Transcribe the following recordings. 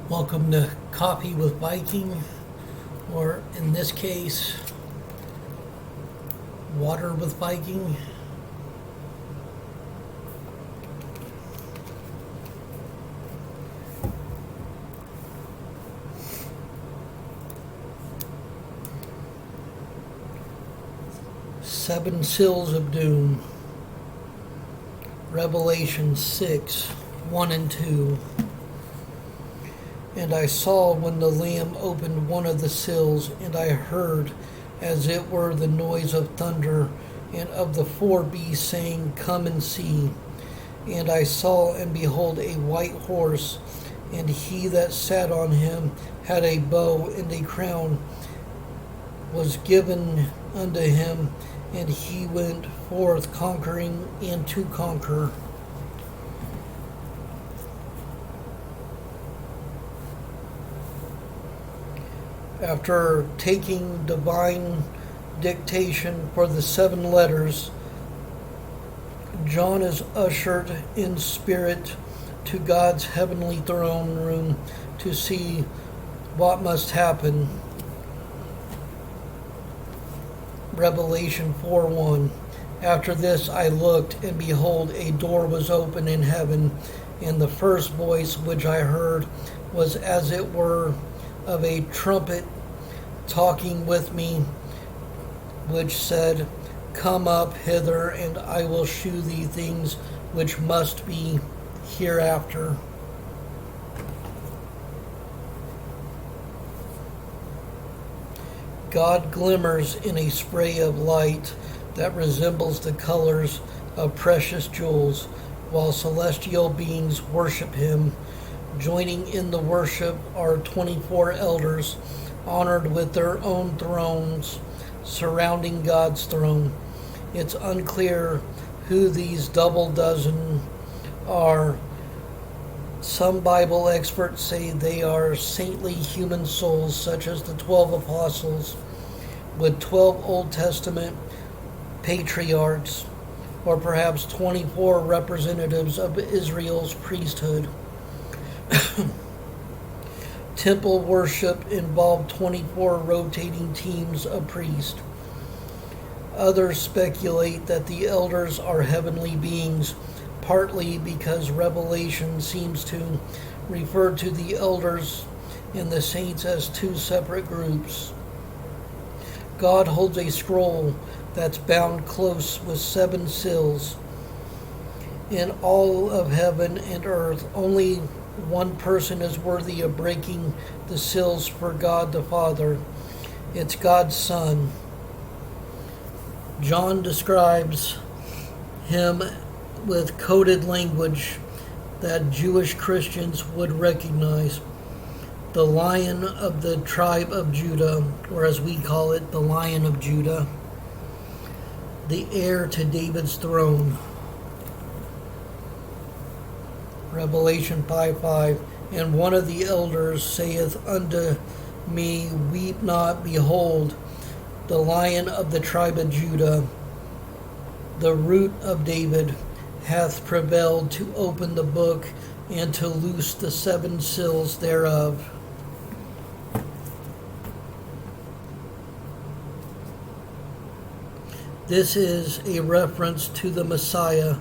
Welcome to Coffee with Viking, or in this case, Water with Viking. Seven Seals of Doom. Revelation 6, 1 and 2. And I saw when the Lamb opened one of the seals, and I heard, as it were, the noise of thunder, and of the four beasts saying, Come and see. And I saw, and behold, a white horse, and he that sat on him had a bow, and a crown was given unto him, and he went forth conquering and to conquer. After taking divine dictation for the seven letters, John is ushered in spirit to God's heavenly throne room to see what must happen. Revelation 4:1. After this I looked, and behold, a door was open in heaven, and the first voice which I heard was as it were of a trumpet talking with me, which said, Come up hither, and I will shew thee things which must be hereafter. God glimmers in a spray of light that resembles the colors of precious jewels, while celestial beings worship him. Joining in the worship are 24 elders, honored with their own thrones, surrounding God's throne. It's unclear who these double dozen are. Some Bible experts say they are saintly human souls, such as the 12 apostles, with 12 Old Testament patriarchs, or perhaps 24 representatives of Israel's priesthood. Temple worship involved 24 rotating teams of priests. Others speculate that the elders are heavenly beings, partly because Revelation seems to refer to the elders and the saints as two separate groups. God holds a scroll that's bound close with seven seals. In all of heaven and earth, only one person is worthy of breaking the seals for God the Father. It's God's Son. John describes him with coded language that Jewish Christians would recognize. The Lion of the tribe of Judah, or as we call it, the Lion of Judah, the heir to David's throne. Revelation 5:5. And one of the elders saith unto me, Weep not, behold, the Lion of the tribe of Judah, the root of David, hath prevailed to open the book and to loose the seven seals thereof. This is a reference to the Messiah,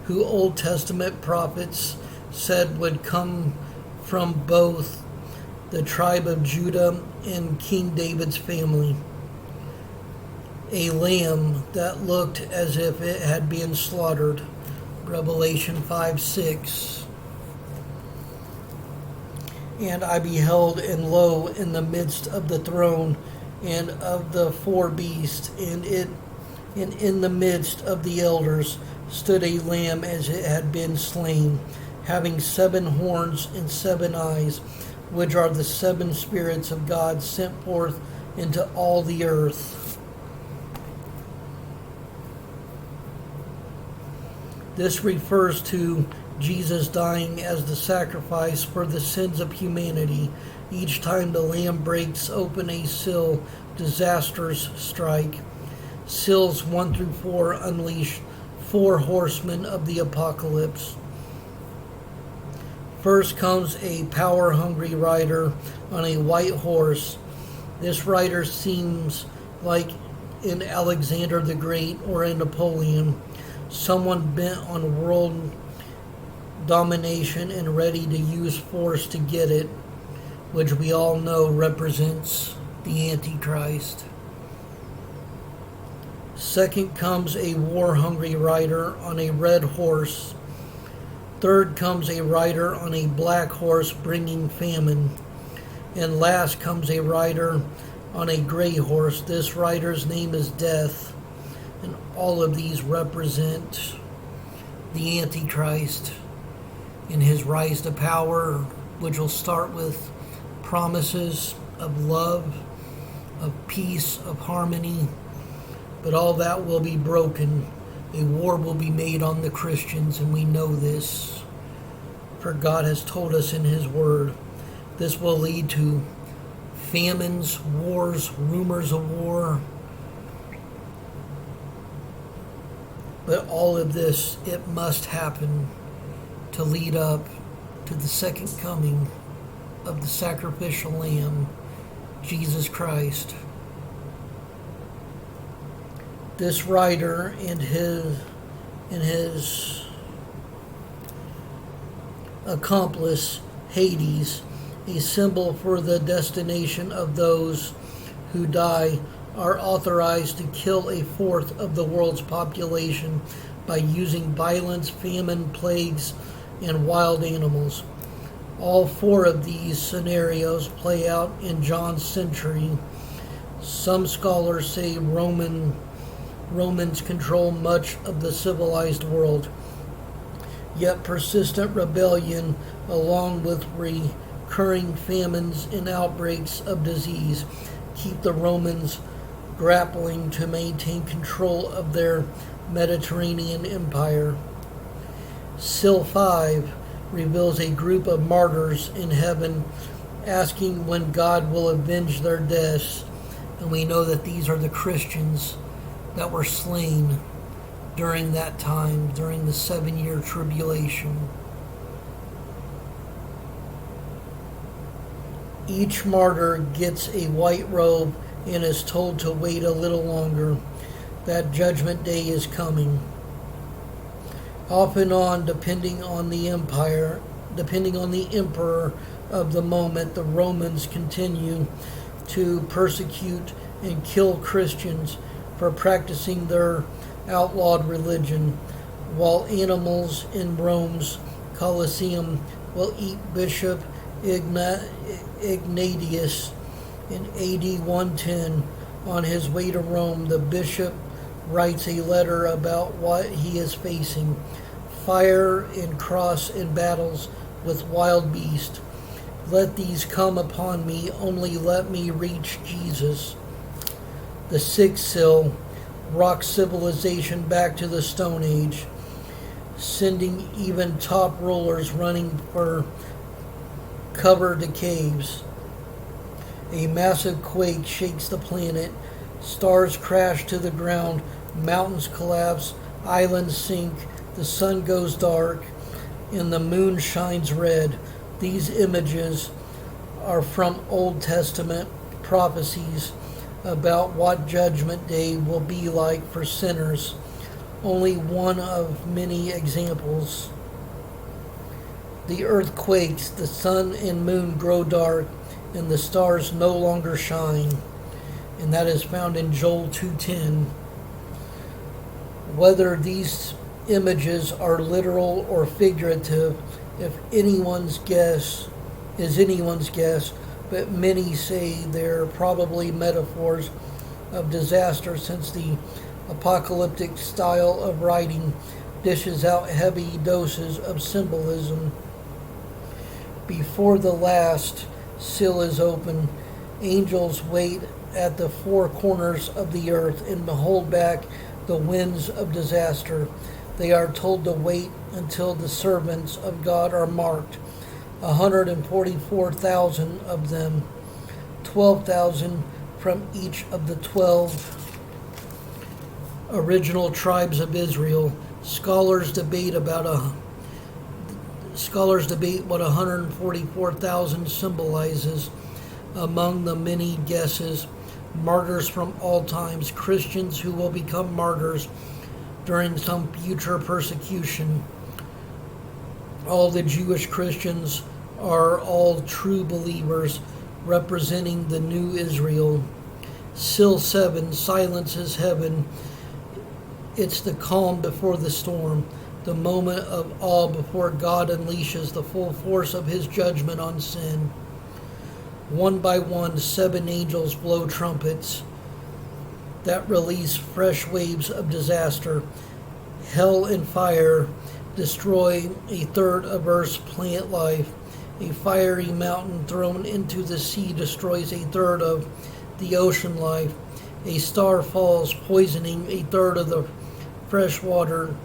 who Old Testament prophets said would come from both the tribe of Judah and King David's family. A lamb that looked as if it had been slaughtered. Revelation 5:6. And I beheld, and lo, in the midst of the throne and of the four beasts, and in the midst of the elders stood a lamb as it had been slain, having 7 horns and 7 eyes, which are the 7 spirits of God sent forth into all the earth. This refers to Jesus dying as the sacrifice for the sins of humanity. Each time the Lamb breaks open a seal, disasters strike. Seals 1 through 4 unleash 4 horsemen of the apocalypse. First comes a power-hungry rider on a white horse. This rider seems like in Alexander the Great or in Napoleon, someone bent on world domination and ready to use force to get it, which we all know represents the Antichrist. Second comes a war-hungry rider on a red horse. Third comes a rider on a black horse bringing famine. And last comes a rider on a gray horse. This rider's name is Death. And all of these represent the Antichrist in his rise to power, which will start with promises of love, of peace, of harmony. But all that will be broken. A war will be made on the Christians, and we know this, for God has told us in his word. This will lead to famines, wars, rumors of war. But all of this, it must happen to lead up to the second coming of the sacrificial lamb, Jesus Christ. This rider and his accomplice, Hades, a symbol for the destination of those who die, are authorized to kill a fourth of the world's population by using violence, famine, plagues, and wild animals. All four of these scenarios play out in John's century. Some scholars say Romans control much of the civilized world. Yet persistent rebellion, along with recurring famines and outbreaks of disease, keep the Romans grappling to maintain control of their Mediterranean empire. Sil 5 reveals a group of martyrs in heaven asking when God will avenge their deaths, and we know that these are the Christians that were slain during that time, during the 7-year tribulation. Each martyr gets a white robe and is told to wait a little longer. That judgment day is coming. Off and on, depending on the emperor of the moment, the Romans continue to persecute and kill Christians for practicing their outlawed religion, while animals in Rome's Colosseum will eat Bishop Ignatius in AD 110. On his way to Rome, the bishop writes a letter about what he is facing: fire and cross and battles with wild beasts. Let these come upon me, only let me reach Jesus. The sixth seal rocks civilization back to the Stone Age, sending even top rulers running for cover to caves. A massive quake shakes the planet. Stars crash to the ground. Mountains collapse. Islands sink. The sun goes dark, and the moon shines red. These images are from Old Testament prophecies about what Judgment Day will be like for sinners. Only one of many examples. The earth quakes, the sun and moon grow dark, and the stars no longer shine. And that is found in Joel 2:10. Whether these images are literal or figurative is anyone's guess, but many say they're probably metaphors of disaster, since the apocalyptic style of writing dishes out heavy doses of symbolism. Before the last seal is open, angels wait at the four corners of the earth and hold back the winds of disaster. They are told to wait until the servants of God are marked. 144,000 of them, 12,000 from each of the 12 original tribes of Israel. Scholars debate about Scholars debate what 144,000 symbolizes. Among the many guesses, martyrs from all times, Christians who will become martyrs during some future persecution. All the Jewish Christians are all true believers, representing the new Israel. Seal 7 silences heaven. It's the calm before the storm, the moment of awe before God unleashes the full force of his judgment on sin. One by one, 7 angels blow trumpets that release fresh waves of disaster. Hell and fire destroy a third of Earth's plant life. A fiery mountain thrown into the sea destroys a third of the ocean life. A star falls, poisoning a third of the fresh water.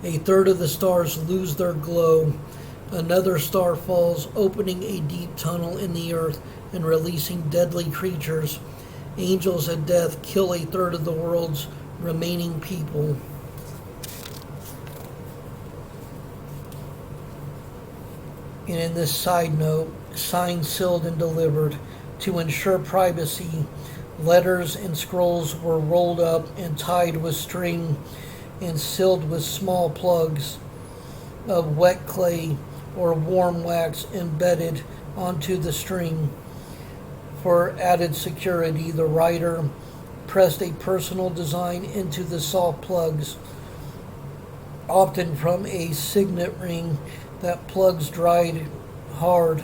A third of the stars lose their glow. Another star falls, opening a deep tunnel in the earth and releasing deadly creatures. Angels of death kill a third of the world's remaining people. And in this side note, signed, sealed, and delivered. To ensure privacy, letters and scrolls were rolled up and tied with string and sealed with small plugs of wet clay or warm wax embedded onto the string. For added security, the writer pressed a personal design into the soft plugs, often from a signet ring that plugs dried hard.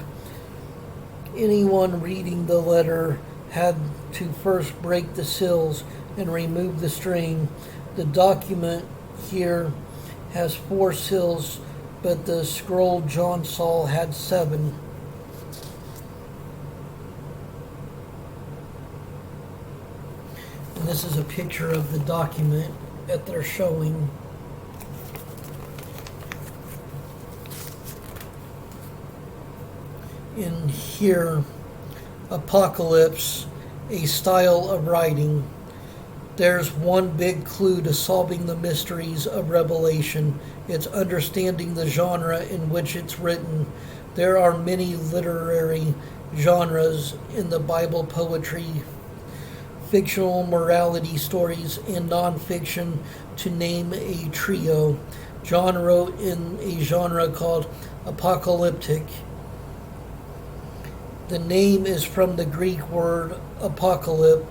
Anyone reading the letter had to first break the seals and remove the string. The document here has 4 seals, but the scroll John saw had 7. And this is a picture of the document that they're showing. In here, Apocalypse, a style of writing. There's one big clue to solving the mysteries of Revelation. It's understanding the genre in which it's written. There are many literary genres in the Bible: poetry, fictional morality stories, and nonfiction, to name a trio. John wrote in a genre called apocalyptic. The name is from the Greek word apocalypsis,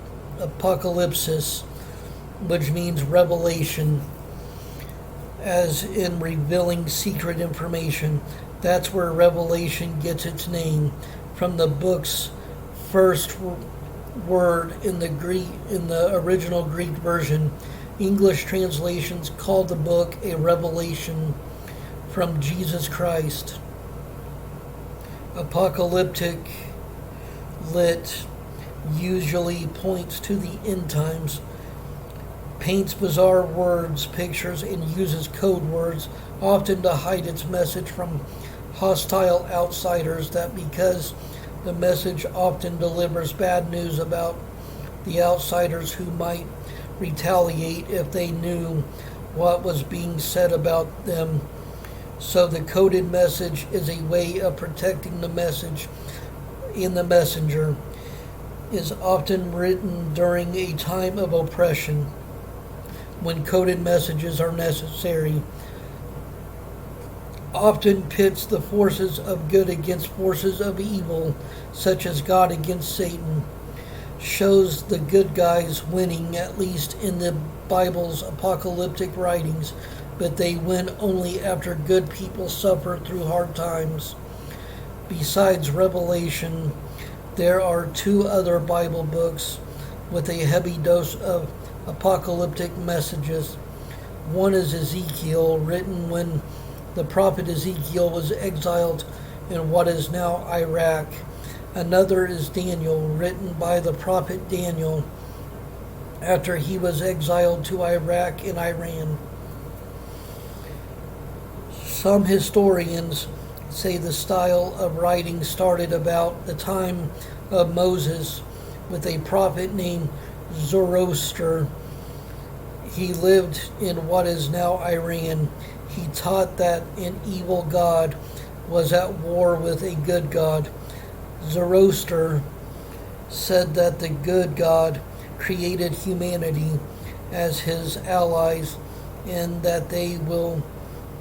which means revelation, as in revealing secret information. That's where Revelation gets its name, from the book's first word in the original Greek version. English translations call the book a revelation from Jesus Christ. Apocalyptic lit usually points to the end times, paints bizarre words, pictures, and uses code words, often to hide its message from hostile outsiders, that because the message often delivers bad news about the outsiders who might retaliate if they knew what was being said about them. So the coded message is a way of protecting the message, and the messenger is often written during a time of oppression when coded messages are necessary. Often pits the forces of good against forces of evil, such as God against Satan. Shows the good guys winning, at least in the Bible's apocalyptic writings, but they win only after good people suffer through hard times. Besides Revelation, there are 2 other Bible books with a heavy dose of apocalyptic messages. One is Ezekiel, written when the prophet Ezekiel was exiled in what is now Iraq. Another is Daniel, written by the prophet Daniel after he was exiled to Iraq and Iran. Some historians say the style of writing started about the time of Moses with a prophet named Zoroaster. He lived in what is now Iran. He taught that an evil God was at war with a good God. Zoroaster said that the good God created humanity as his allies and that they will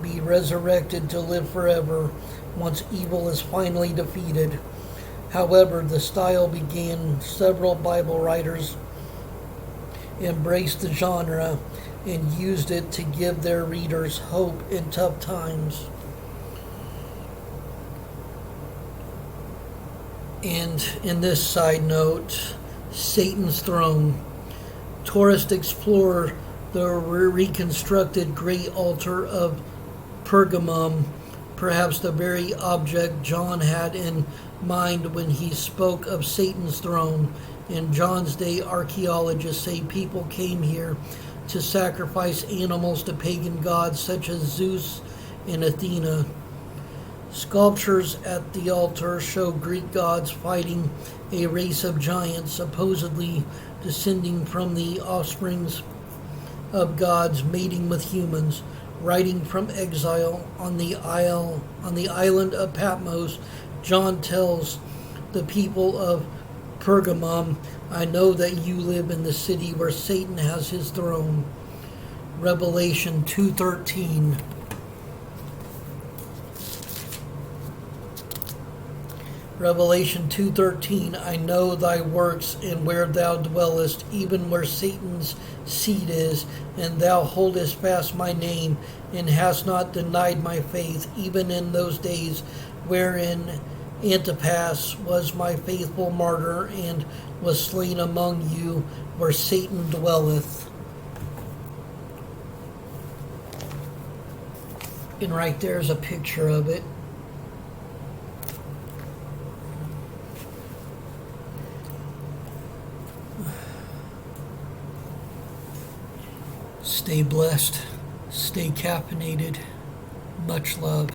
be resurrected to live forever once evil is finally defeated. However, the style began. Several Bible writers embraced the genre and used it to give their readers hope in tough times. And in this side note, Satan's Throne. Tourists explore the reconstructed great altar of Pergamum, perhaps the very object John had in mind when he spoke of Satan's throne. In John's day, archaeologists say people came here to sacrifice animals to pagan gods such as Zeus and Athena. Sculptures at the altar show Greek gods fighting a race of giants, supposedly descending from the offsprings of gods mating with humans. Writing from exile on the island of Patmos, John tells the people of Pergamum, "I know that you live in the city where Satan has his throne." Revelation 2:13. Revelation 2:13, "I know thy works and where thou dwellest, even where Satan's seat is, and thou holdest fast my name, and hast not denied my faith, even in those days wherein Antipas was my faithful martyr, and was slain among you, where Satan dwelleth." And right there's a picture of it. Stay blessed, stay caffeinated. Much love.